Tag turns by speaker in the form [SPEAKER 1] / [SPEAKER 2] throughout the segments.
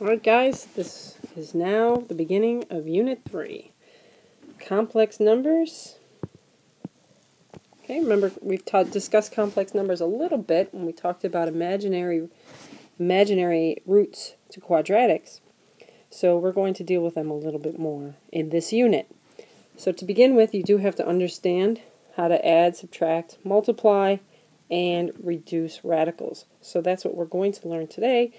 [SPEAKER 1] Alright guys, this is now the beginning of Unit 3. Complex numbers. Okay, remember we've discussed complex numbers a little bit when we talked about imaginary roots to quadratics. So we're going to deal with them a little bit more in this unit. So to begin with, you do have to understand how to add, subtract, multiply, and reduce radicals. So that's what we're going to learn today,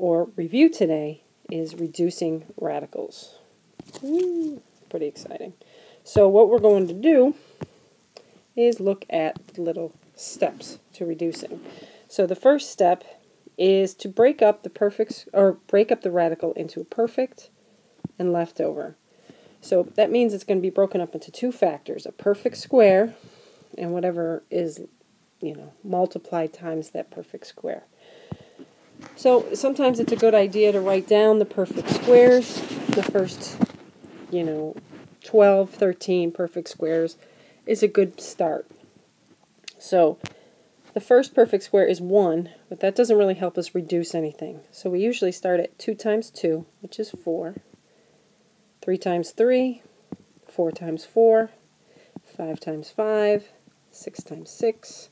[SPEAKER 1] or review today, is reducing radicals. Pretty exciting. So what we're going to do is look at little steps to reducing. So the first step is to break up the radical into a perfect and leftover. So that means it's going to be broken up into two factors, a perfect square and whatever is, multiplied times that perfect square. So sometimes it's a good idea to write down the perfect squares, the first, 12, 13 perfect squares is a good start. So the first perfect square is 1, but that doesn't really help us reduce anything. So we usually start at 2 times 2, which is 4, 3 times 3, 4 times 4, 5 times 5, 6 times 6,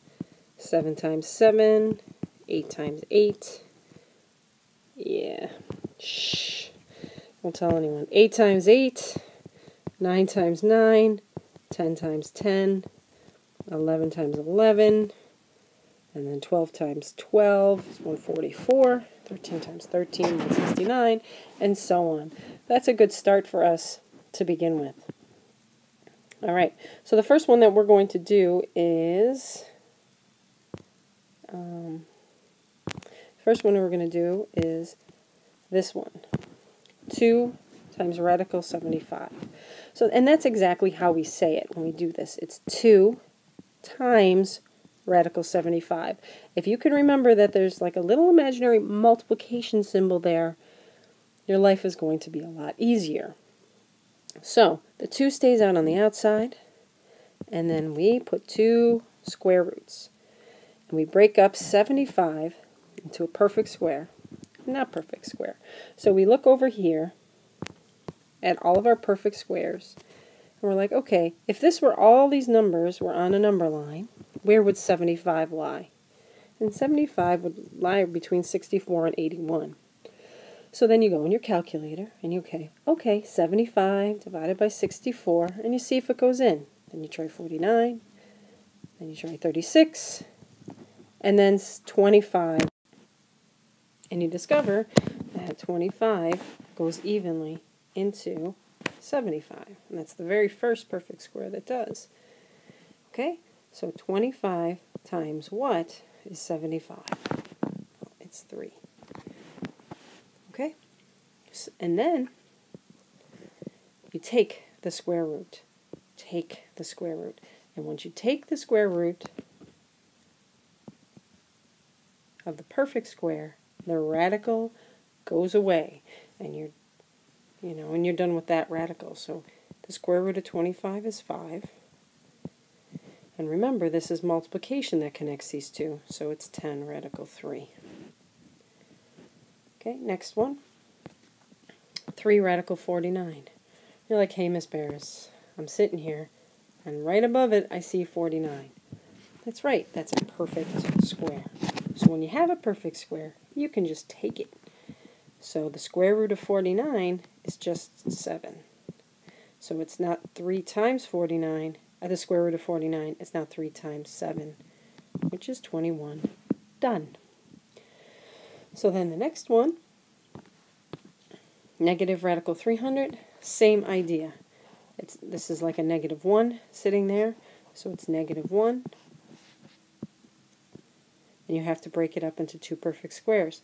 [SPEAKER 1] 7 times 7, 8 times 8, shh, don't tell anyone, 8 times 8, 9 times 9, 10 times 10, 11 times 11, and then 12 times 12 is 144, 13 times 13, 169, and so on. That's a good start for us to begin with. Alright, so the first one that we're going to do is, this one, 2 times radical 75. So, and that's exactly how we say it when we do this. It's 2 times radical 75. If you can remember that there's like a little imaginary multiplication symbol there, your life is going to be a lot easier. So the 2 stays out on the outside, and then we put 2 square roots. And we break up 75 into a perfect square. Not perfect square. So we look over here at all of our perfect squares, and we're like, okay, if this were all these numbers were on a number line, where would 75 lie? And 75 would lie between 64 and 81. So then you go in your calculator, and you okay, 75 divided by 64, and you see if it goes in. Then you try 49, then you try 36, and then 25. And you discover that 25 goes evenly into 75. And that's the very first perfect square that does. Okay, so 25 times what is 75? It's 3. Okay, and then you take the square root. Take the square root. And once you take the square root of the perfect square, the radical goes away, and you're done with that radical. So the square root of 25 is 5. And remember, this is multiplication that connects these two, so it's 10 radical 3. Okay, next one. 3 radical 49. You're like, hey, Miss Barris, I'm sitting here, and right above it I see 49. That's right, that's a perfect square. So when you have a perfect square, you can just take it. So the square root of 49 is just 7. So it's not 3 times 49, the square root of 49 is now 3 times 7, which is 21. Done. So then the next one, negative radical 300, same idea. This is like a negative 1 sitting there, so it's negative 1. And you have to break it up into 2 perfect squares.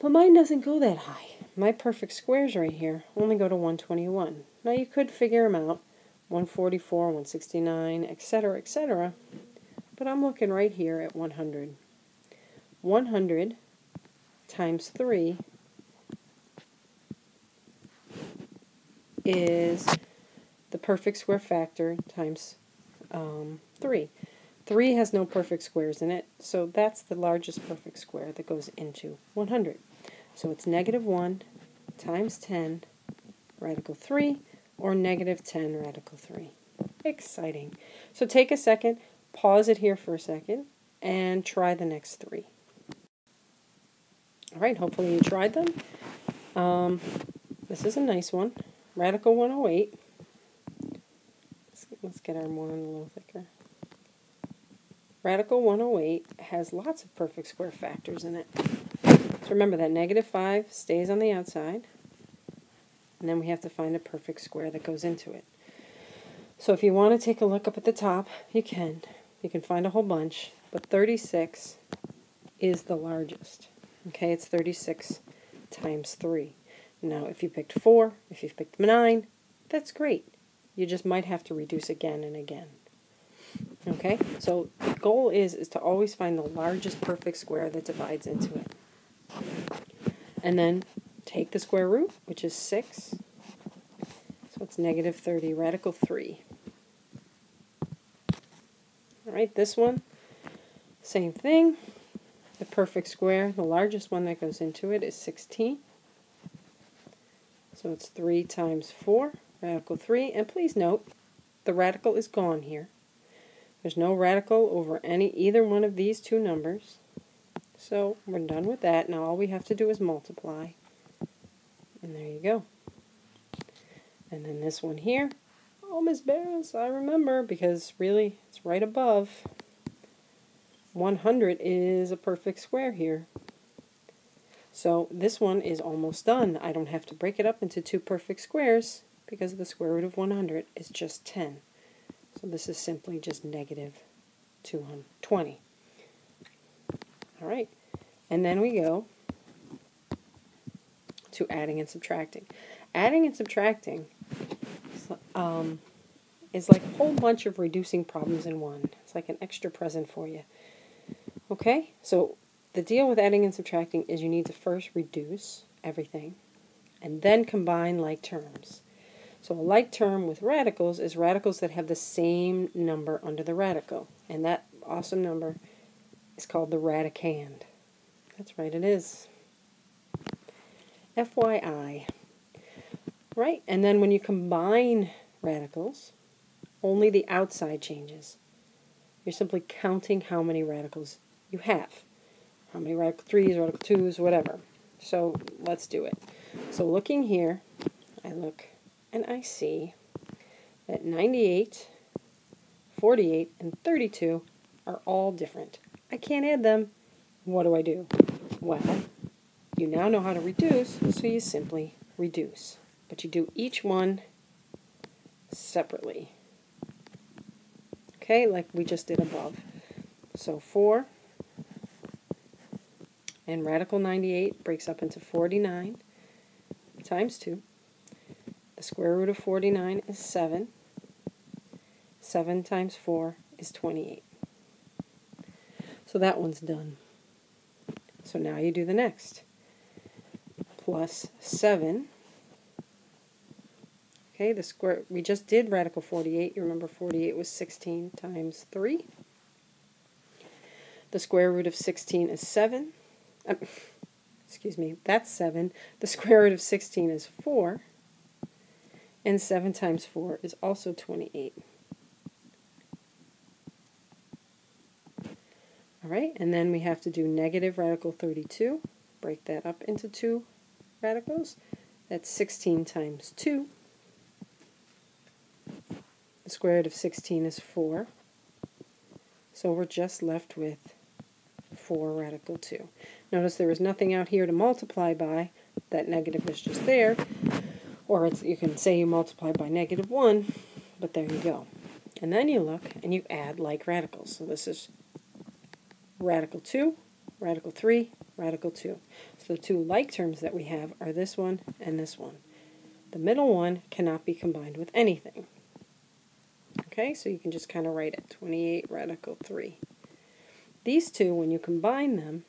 [SPEAKER 1] But mine doesn't go that high. My perfect squares right here only go to 121. Now you could figure them out, 144, 169, etc., etc., but I'm looking right here at 100. 100 times 3 is the perfect square factor times 3. 3 has no perfect squares in it, so that's the largest perfect square that goes into 100. So it's negative 1 times 10 radical 3, or negative 10 radical 3. Exciting. So take a second, pause it here for a second, and try the next 3. All right, hopefully you tried them. This is a nice one. Radical 108. Let's get our one a little thicker. Radical 108 has lots of perfect square factors in it. So remember that negative 5 stays on the outside, and then we have to find a perfect square that goes into it. So if you want to take a look up at the top, you can. You can find a whole bunch, but 36 is the largest. Okay, it's 36 times 3. Now, if you picked 4, if you picked 9, that's great. You just might have to reduce again and again. Okay, so the goal is to always find the largest perfect square that divides into it. And then take the square root, which is 6. So it's negative 30, radical 3. All right, this one, same thing. The perfect square, the largest one that goes into it is 16. So it's 3 times 4, radical 3. And please note, the radical is gone here. There's no radical over either one of these two numbers. So we're done with that. Now all we have to do is multiply. And there you go. And then this one here. Oh, Miss Barrows, I remember, because really it's right above. 100 is a perfect square here. So this one is almost done. I don't have to break it up into two perfect squares because the square root of 100 is just 10. So this is simply just negative 220. All right, and then we go to adding and subtracting. Adding and subtracting is like a whole bunch of reducing problems in one. It's like an extra present for you. Okay, so the deal with adding and subtracting is you need to first reduce everything and then combine like terms. So a like term with radicals is radicals that have the same number under the radical. And that awesome number is called the radicand. That's right, it is. FYI. Right, and then when you combine radicals, only the outside changes. You're simply counting how many radicals you have. How many radical 3s, radical 2s, whatever. So let's do it. So looking here, I look and I see that 98, 48, and 32 are all different. I can't add them. What do? Well, you now know how to reduce, so you simply reduce. But you do each one separately. Okay, like we just did above. So 4 and radical 98 breaks up into 49 times 2. The square root of 49 is 7. 7 times 4 is 28. So that one's done. So now you do the next. Plus 7. Okay, the square, we just did radical 48. You remember 48 was 16 times 3. The square root of 16 is 7. Excuse me, that's 7. The square root of 16 is 4. And 7 times 4 is also 28. All right, and then we have to do negative radical 32. Break that up into two radicals. That's 16 times 2. The square root of 16 is 4. So we're just left with 4 radical 2. Notice there is nothing out here to multiply by. That negative is just there. Or you can say you multiply by negative 1, but there you go. And then you look and you add like radicals. So this is radical 2, radical 3, radical 2. So the two like terms that we have are this one and this one. The middle one cannot be combined with anything. Okay, so you can just kind of write it, 28 radical 3. These two, when you combine them,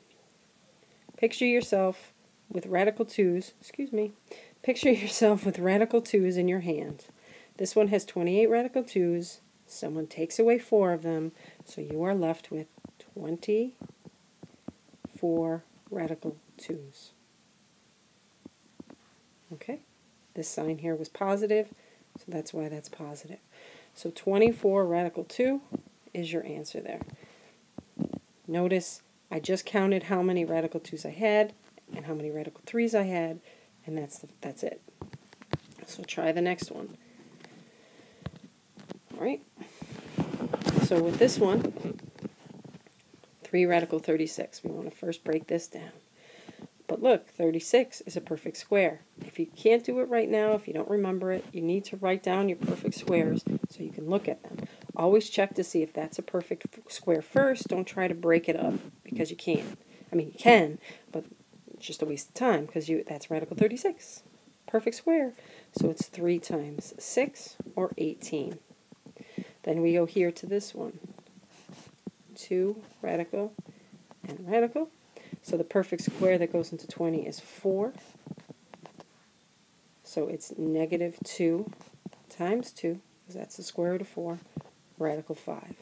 [SPEAKER 1] picture yourself with radical 2's, picture yourself with radical 2's in your hand. This one has 28 radical 2's. Someone takes away 4 of them, so you are left with 24 radical 2's. Okay, this sign here was positive, so that's why that's positive. So 24 radical 2 is your answer there. Notice I just counted how many radical 2's I had and how many radical 3's I had, and that's it. So try the next one. All right. So with this one, 3 radical 36. We want to first break this down. But look, 36 is a perfect square. If you can't do it right now, if you don't remember it, you need to write down your perfect squares so you can look at them. Always check to see if that's a perfect square first. Don't try to break it up because you can't. I mean, you can, but it's just a waste of time because that's radical 36. Perfect square. So it's 3 times 6, or 18. Then we go here to this one. 2 radical and radical. So the perfect square that goes into 20 is 4. So it's negative 2 times 2, because that's the square root of 4, radical 5.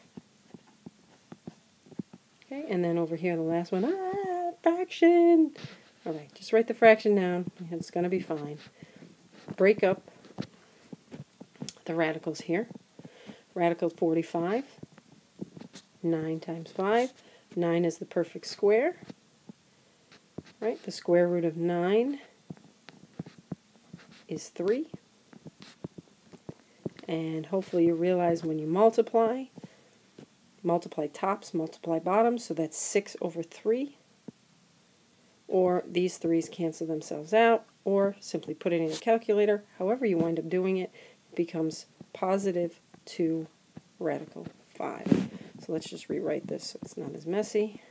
[SPEAKER 1] Okay, and then over here, the last one, fraction. All right, just write the fraction down. It's going to be fine. Break up the radicals here. Radical 45, 9 times 5. 9 is the perfect square. Right, the square root of 9 is 3. And hopefully you realize when you multiply tops, multiply bottoms, so that's 6 over 3. Or these 3's cancel themselves out, or simply put it in a calculator. However you wind up doing it, it becomes positive 2 radical 5. So let's just rewrite this so it's not as messy.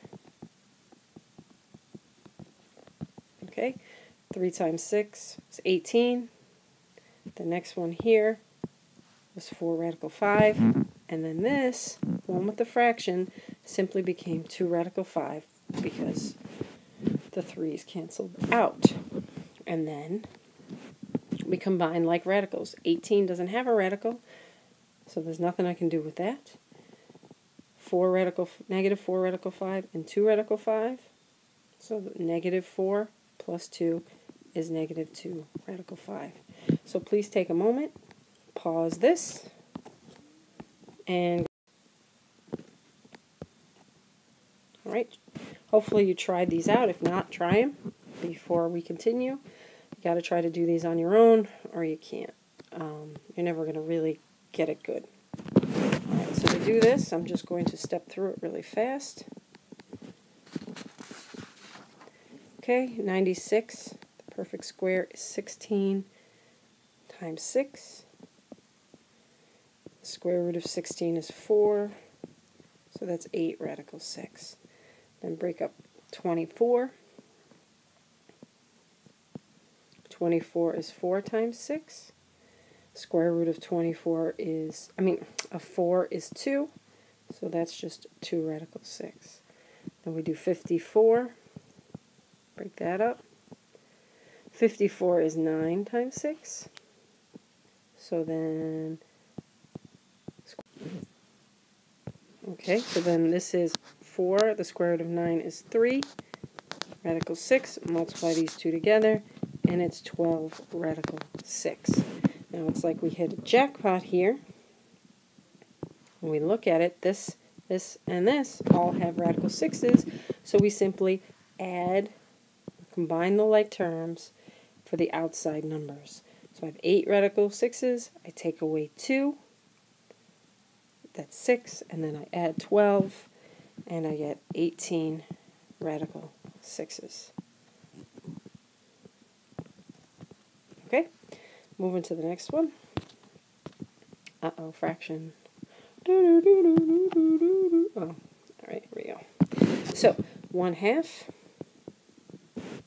[SPEAKER 1] Okay, 3 times 6 is 18. The next one here was 4 radical 5. And then this one with the fraction simply became 2 radical 5 because the 3's canceled out. And then we combine like radicals. 18 doesn't have a radical, so there's nothing I can do with that. Negative 4 radical 5 and 2 radical 5. So negative 4 plus 2 is negative 2 radical 5. So please take a moment, pause this, and all right, hopefully you tried these out. If not, try them before we continue. You got to try to do these on your own or you can't. You're never going to really get it good. All right, so to do this, I'm just going to step through it really fast. Okay, 96, the perfect square is 16 times 6. The square root of 16 is 4, so that's 8 radical 6. Then break up 24. 24 is 4 times 6. Square root of 24 is, of 4 is 2, so that's just 2 radical 6. Then we do 54. Break that up. 54 is 9 times 6. So then, okay, so then this is 4. The square root of 9 is 3. Radical 6. Multiply these two together, and it's 12 radical 6. Now it's like we hit a jackpot here. When we look at it, this, and this all have radical 6's, so we simply combine the like terms for the outside numbers. So I have 8 radical 6's, I take away 2, that's 6, and then I add 12, and I get 18 radical 6's. Okay, moving to the next one. Uh-oh, fraction. Oh, all right, here we go. So, 1/2,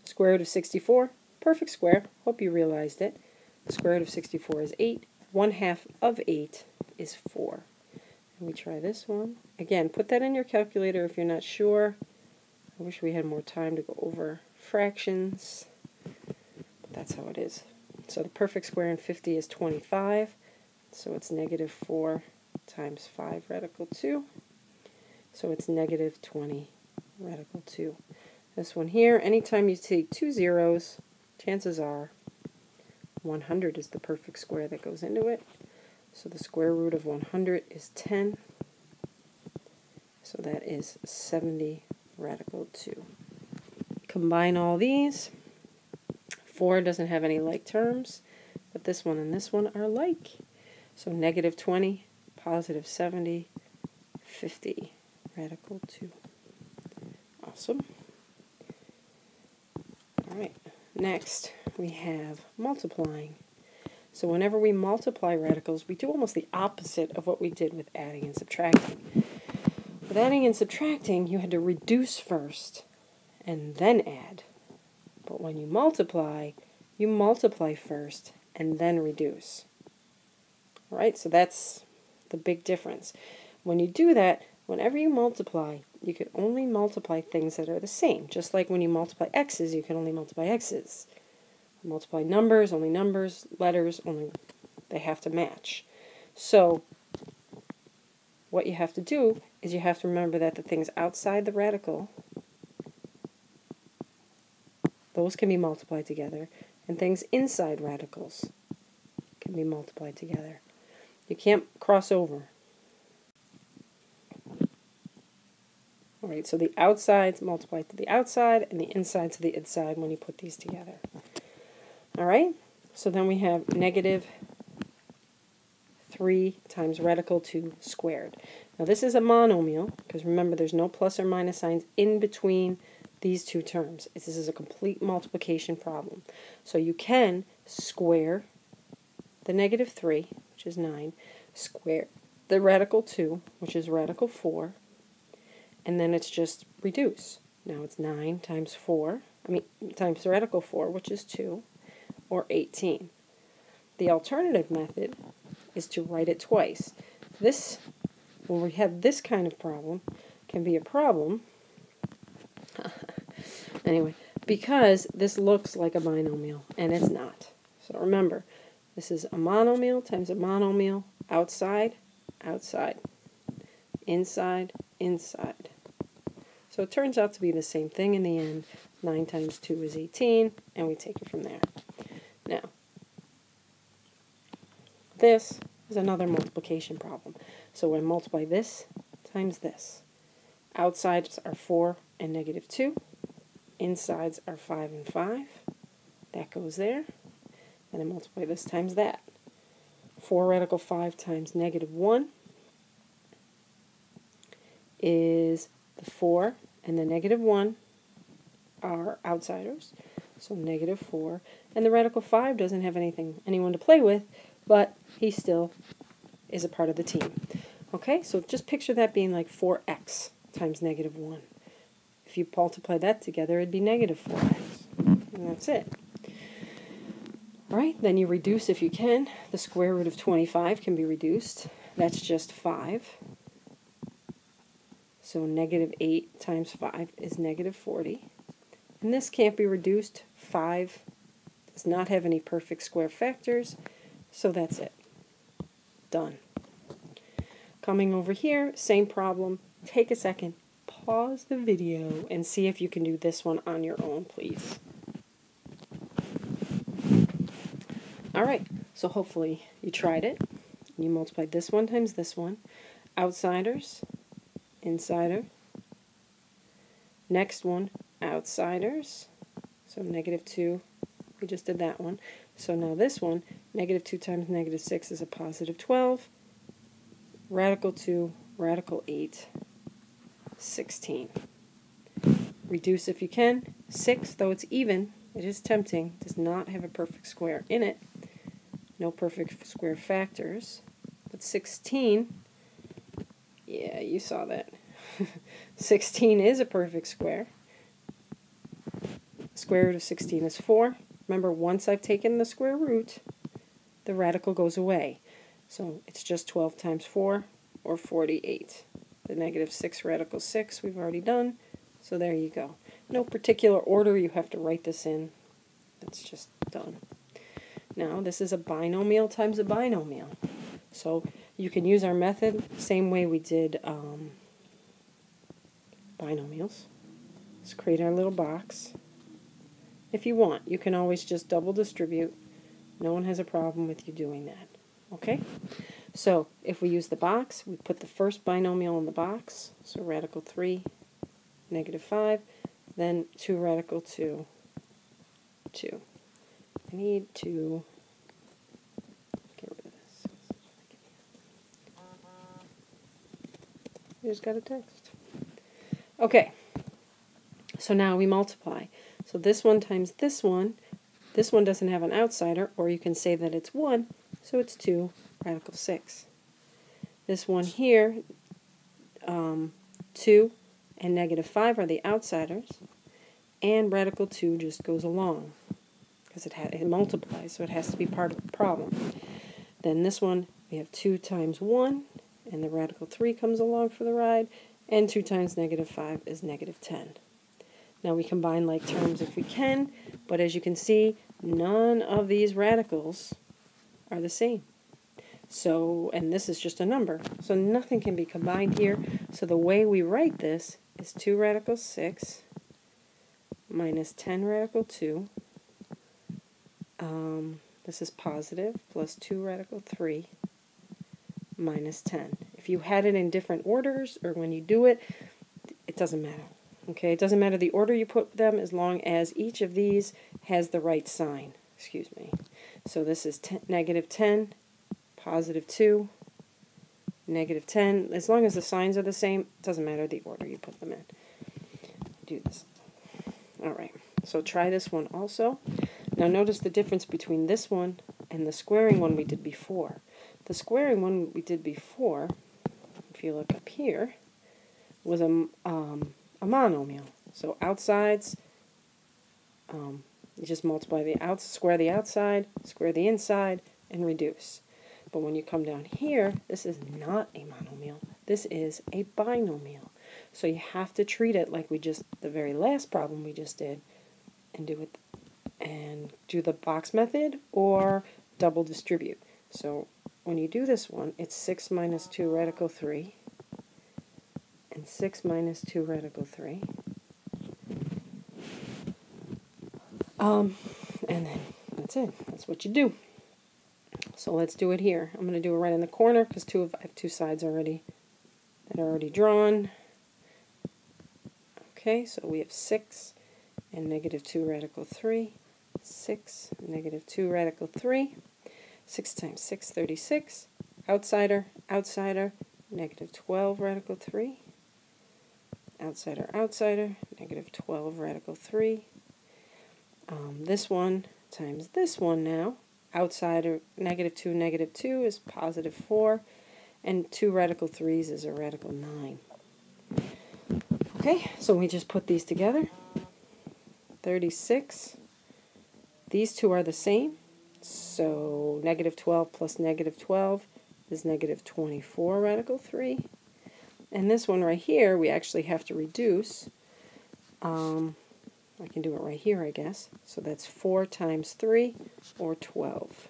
[SPEAKER 1] square root of 64, perfect square. Hope you realized it. The square root of 64 is 8. 1/2 of 8 is 4. And we try this one. Again, put that in your calculator if you're not sure. I wish we had more time to go over fractions, but that's how it is. So the perfect square in 50 is 25, so it's negative 4 times 5 radical 2, so it's negative 20 radical 2. This one here, anytime you take 2 zeros, chances are 100 is the perfect square that goes into it. So the square root of 100 is 10. So that is 70 radical 2. Combine all these. 4 doesn't have any like terms, but this one and this one are like. So negative 20, positive 70, 50 radical 2. Awesome. All right, next we have multiplying. So whenever we multiply radicals, we do almost the opposite of what we did with adding and subtracting. With adding and subtracting, you had to reduce first and then add. But when you multiply first and then reduce. All right, so that's the big difference. When you do that, whenever you multiply, you can only multiply things that are the same. Just like when you multiply x's, you can only multiply x's. Multiply numbers, only numbers, letters, only they have to match. So what you have to do is you have to remember that the things outside the radical, those can be multiplied together, and things inside radicals can be multiplied together. You can't cross over. All right, so the outsides multiply to the outside and the inside to the inside when you put these together. All right, so then we have negative 3 times radical 2 squared. Now this is a monomial, because remember there's no plus or minus signs in between these two terms. This is a complete multiplication problem. So you can square the negative 3, which is 9, square the radical 2, which is radical 4, and then it's just reduce. Now it's 9 times 4, times radical 4, which is 2, or 18. The alternative method is to write it twice. This, when we have this kind of problem, can be a problem, anyway, because this looks like a binomial, and it's not. So remember, this is a monomial times a monomial, outside, outside, inside, inside. So it turns out to be the same thing in the end. 9 times 2 is 18, and we take it from there. Now, this is another multiplication problem. So we multiply this times this. Outsides are 4 and negative 2. Insides are 5 and 5. That goes there. And I multiply this times that. 4 radical 5 times negative 1 is the 4 and the negative 1 are outsiders. So negative 4. And the radical 5 doesn't have anyone to play with, but he still is a part of the team. Okay, so just picture that being like 4x times negative 1. If you multiply that together, it'd be negative 4x. And that's it. All right, then you reduce if you can. The square root of 25 can be reduced. That's just 5. So negative 8 times 5 is negative 40. And this can't be reduced. 5 does not have any perfect square factors, so that's it. Done. Coming over here, same problem. Take a second, pause the video, and see if you can do this one on your own, please. All right, so hopefully you tried it. You multiplied this one times this one. Outsiders, insider. Next one, outsiders. So negative 2, we just did that one. So now this one, negative 2 times negative 6 is a positive 12. Radical 2, radical 8, 16. Reduce if you can. 6, though it's even, it is tempting, does not have a perfect square in it. No perfect square factors. But 16, yeah, you saw that. 16 is a perfect square. Square root of 16 is 4. Remember, once I've taken the square root, the radical goes away. So it's just 12 times 4, or 48. The negative 6 radical 6 we've already done, so there you go. No particular order you have to write this in. It's just done. Now, this is a binomial times a binomial. So you can use our method, same way we did binomials. Let's create our little box. If you want, you can always just double distribute No one has a problem with you doing that. Okay? So if we use the box, we put the first binomial in the box. So radical 3, negative 5, then 2 radical 2, 2. I need to get rid of this. You just got a text. Okay. So now we multiply. So this one times this one. This one doesn't have an outsider, or you can say that it's 1, so it's 2 radical 6. This one here, 2 and negative 5 are the outsiders, and radical 2 just goes along, because it multiplies, so it has to be part of the problem. Then this one, we have 2 times 1, and the radical 3 comes along for the ride, and 2 times negative 5 is negative 10. Now we combine like terms if we can, but as you can see, none of these radicals are the same. So, and this is just a number, so nothing can be combined here. So the way we write this is 2 radical 6 minus 10 radical 2. This is positive, plus 2 radical 3 minus 10. If you had it in different orders, or when you do it, it doesn't matter. Okay, it doesn't matter the order you put them as long as each of these has the right sign. Excuse me. So this is negative 10, positive 2, negative 10. As long as the signs are the same, it doesn't matter the order you put them in. Do this. Alright, so try this one also. Now notice the difference between this one and the squaring one we did before. The squaring one we did before, if you look up here, was a monomial. So outsides, you just multiply square the outside, square the inside, and reduce. But when you come down here, this is not a monomial. This is a binomial. So you have to treat it like the very last problem we just did, and do the box method or double distribute. So when you do this one, it's 6 minus 2 radical 3. And 6 minus 2 radical 3. And then that's it. That's what you do. So let's do it here. I'm going to do it right in the corner because I have 2 sides already that are already drawn. Okay, so we have 6 and negative 2 radical 3. 6, negative 2 radical 3. 6 times 6, 36. Outsider, outsider, negative 12 radical 3. Outsider, outsider, negative 12 radical 3. This one times this one now. Outsider, negative 2 is positive 4. And 2 radical 3s is a radical 9. Okay, so we just put these together. 36. These two are the same. So negative 12 plus negative 12 is negative 24 radical 3. And this one right here, we actually have to reduce. I can do it right here, I guess. So that's 4 times 3, or 12.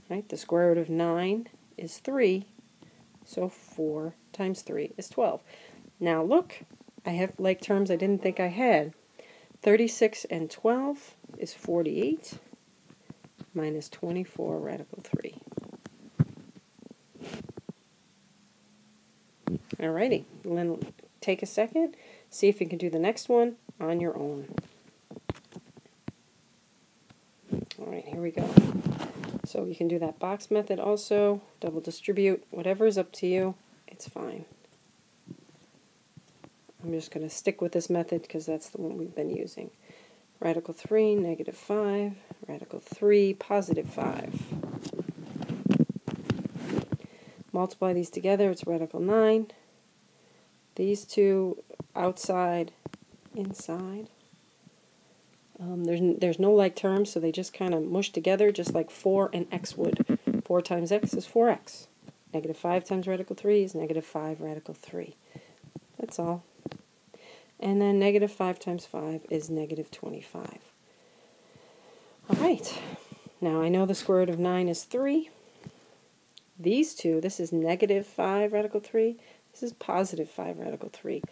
[SPEAKER 1] Right? The square root of 9 is 3, so 4 times 3 is 12. Now look, I have like terms I didn't think I had. 36 and 12 is 48, minus 24 radical 3. Alrighty, then take a second, see if you can do the next one on your own. Alright, here we go. So you can do that box method also, double distribute, whatever is up to you, it's fine. I'm just going to stick with this method because that's the one we've been using. Radical 3, negative 5, radical 3, positive 5. Multiply these together, it's radical 9. These two outside, inside. There's no like terms, so they just kind of mush together, just like 4 and x would. 4 times x is 4x. Negative 5 times radical 3 is negative 5 radical 3. That's all. And then negative 5 times 5 is negative 25. Alright, now I know the square root of 9 is 3. These two, this is negative 5 radical 3. This is positive 5 radical 3.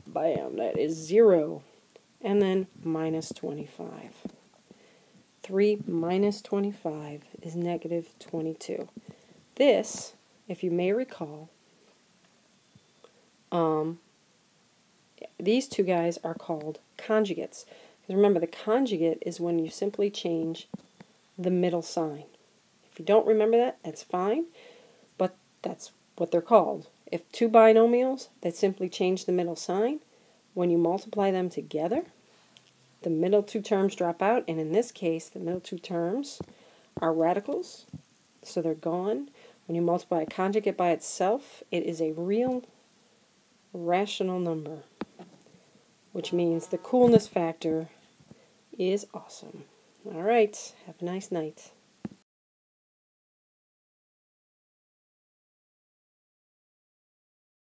[SPEAKER 1] Bam, that is 0. And then minus 25. 3 minus 25 is negative 22. This, if you may recall, these two guys are called conjugates. Because remember, the conjugate is when you simply change the middle sign. If you don't remember that, that's fine, but that's what they're called. If two binomials that simply change the middle sign, when you multiply them together, the middle two terms drop out, and in this case, the middle two terms are radicals, so they're gone. When you multiply a conjugate by itself, it is a real rational number, which means the coolness factor is awesome. All right, have a nice night.